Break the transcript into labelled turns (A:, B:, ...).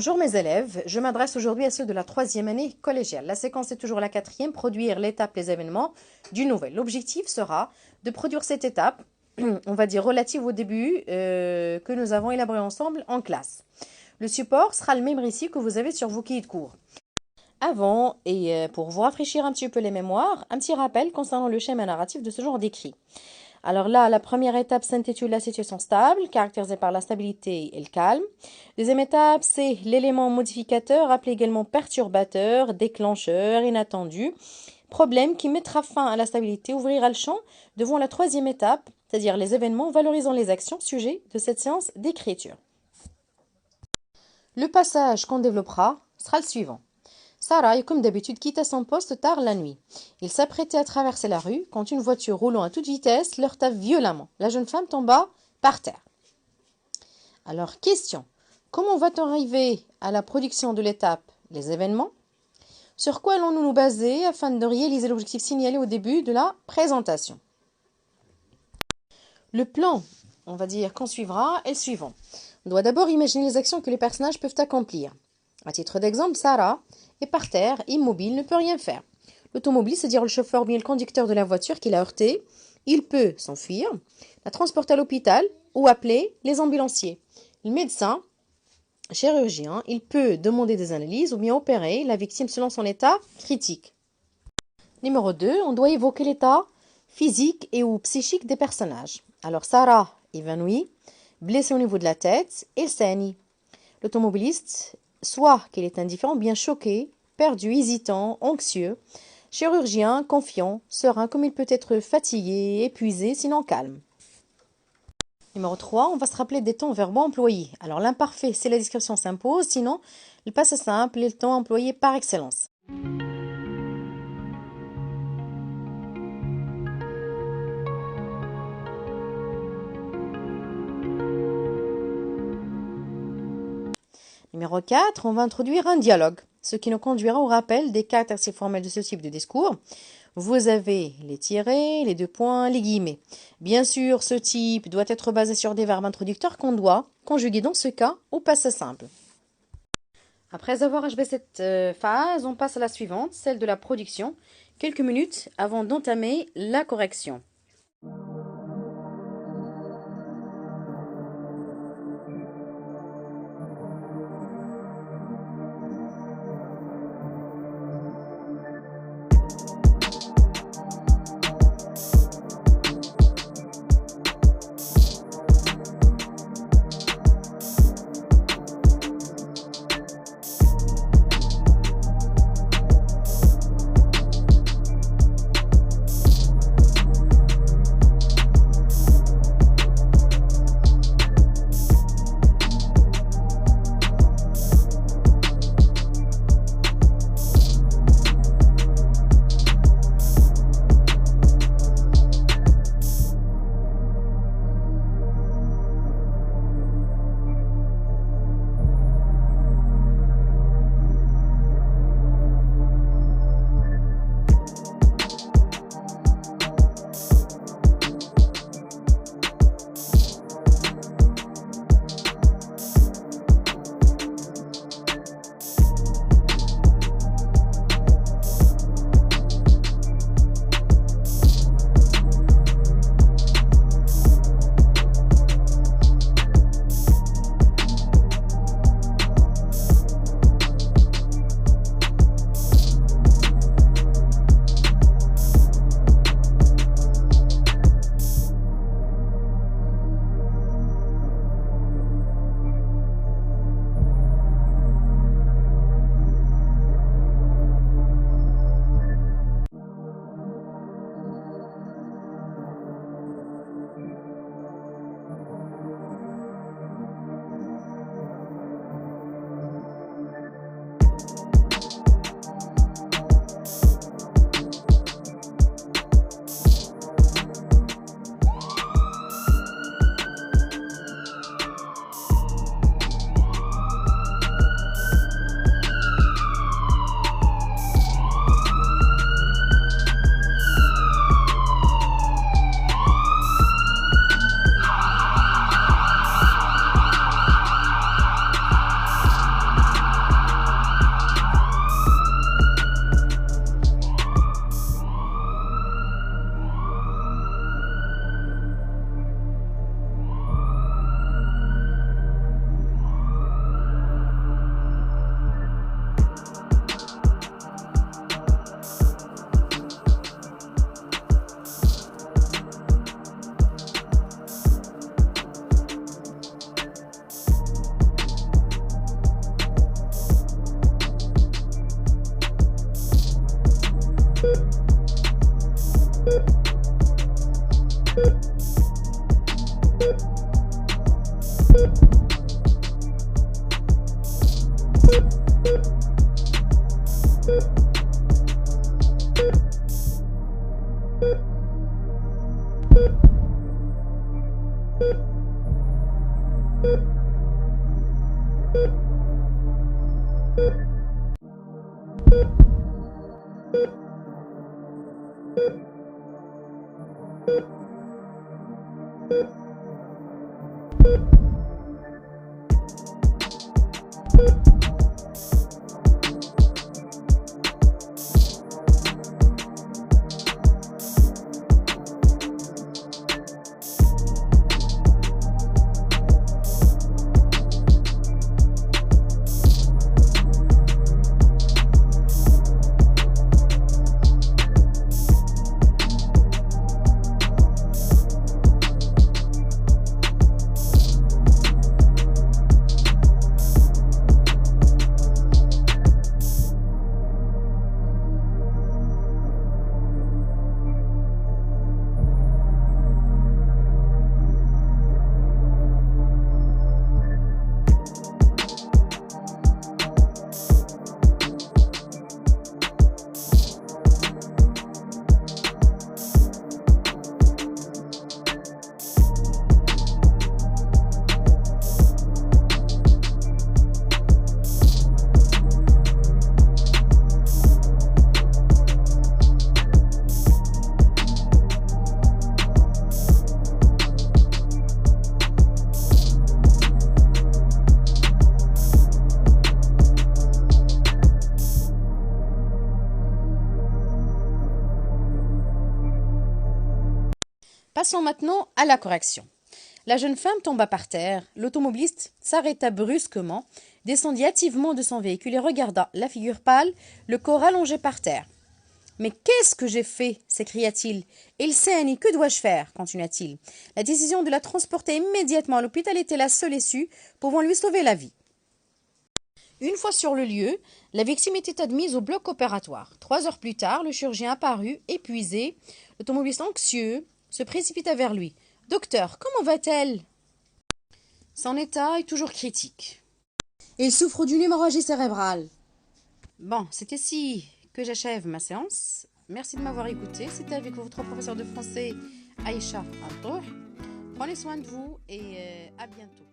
A: Bonjour mes élèves, je m'adresse aujourd'hui à ceux de la troisième année collégiale. La séquence est toujours la quatrième, produire l'étape les événements du nouvel. L'objectif sera de produire cette étape, on va dire relative au début que nous avons élaboré ensemble en classe. Le support sera le même récit que vous avez sur vos cahiers de cours. Avant, et pour vous rafraîchir un petit peu les mémoires, un petit rappel concernant le schéma narratif de ce genre d'écrit. Alors là, la première étape s'intitule la situation stable, caractérisée par la stabilité et le calme. Deuxième étape, c'est l'élément modificateur, appelé également perturbateur, déclencheur, inattendu, problème qui mettra fin à la stabilité, ouvrira le champ devant la troisième étape, c'est-à-dire les événements valorisant les actions, sujet de cette séance d'écriture. Le passage qu'on développera sera le suivant. Sarah, comme d'habitude, quitta son poste tard la nuit. Il s'apprêtait à traverser la rue quand une voiture roulant à toute vitesse l'heurta violemment. La jeune femme tomba par terre. Alors, question. Comment va-t-on arriver à la production de l'étape les événements? Sur quoi allons-nous nous baser afin de réaliser l'objectif signalé au début de la présentation? Le plan, on va dire, qu'on suivra est le suivant. On doit d'abord imaginer les actions que les personnages peuvent accomplir. À titre d'exemple, Sarah est par terre, immobile, ne peut rien faire. L'automobile, c'est-à-dire le chauffeur ou bien le conducteur de la voiture qui l'a heurtée, il peut s'enfuir, la transporter à l'hôpital ou appeler les ambulanciers. Le médecin, chirurgien, il peut demander des analyses ou bien opérer la victime selon son état critique. Numéro 2, on doit évoquer l'état physique et ou psychique des personnages. Alors Sarah, évanouie, blessée au niveau de la tête, et saigne. L'automobiliste, soit qu'il est indifférent, bien choqué, perdu, hésitant, anxieux, chirurgien, confiant, serein, comme il peut être fatigué, épuisé, sinon calme. Numéro 3, on va se rappeler des temps verbaux employés. Alors l'imparfait, c'est la description s'impose, sinon le passé simple est le temps employé par excellence. Numéro 4, on va introduire un dialogue, ce qui nous conduira au rappel des caractéristiques formelles de ce type de discours. Vous avez les tirets, les deux points, les guillemets. Bien sûr, ce type doit être basé sur des verbes introducteurs qu'on doit conjuguer dans ce cas au passé simple. Après avoir achevé cette phase, on passe à la suivante, celle de la production, quelques minutes avant d'entamer la correction. Passons maintenant à la correction. La jeune femme tomba par terre. L'automobiliste s'arrêta brusquement, descendit hâtivement de son véhicule et regarda la figure pâle, le corps allongé par terre. « Mais qu'est-ce que j'ai fait » s'écria-t-il. « Il saigne, que dois-je faire » continua-t-il. La décision de la transporter immédiatement à l'hôpital était la seule issue pouvant lui sauver la vie. Une fois sur le lieu, la victime était admise au bloc opératoire. 3 heures plus tard, le chirurgien apparut, épuisé. L'automobiliste anxieux se précipita vers lui. « Docteur, comment va-t-elle » Son état est toujours critique. Il souffre d'une hémorragie cérébrale. Bon, c'est ici que j'achève ma séance. Merci de m'avoir écouté. C'était avec votre professeur de français, Aïcha Antouh. Prenez soin de vous et à bientôt.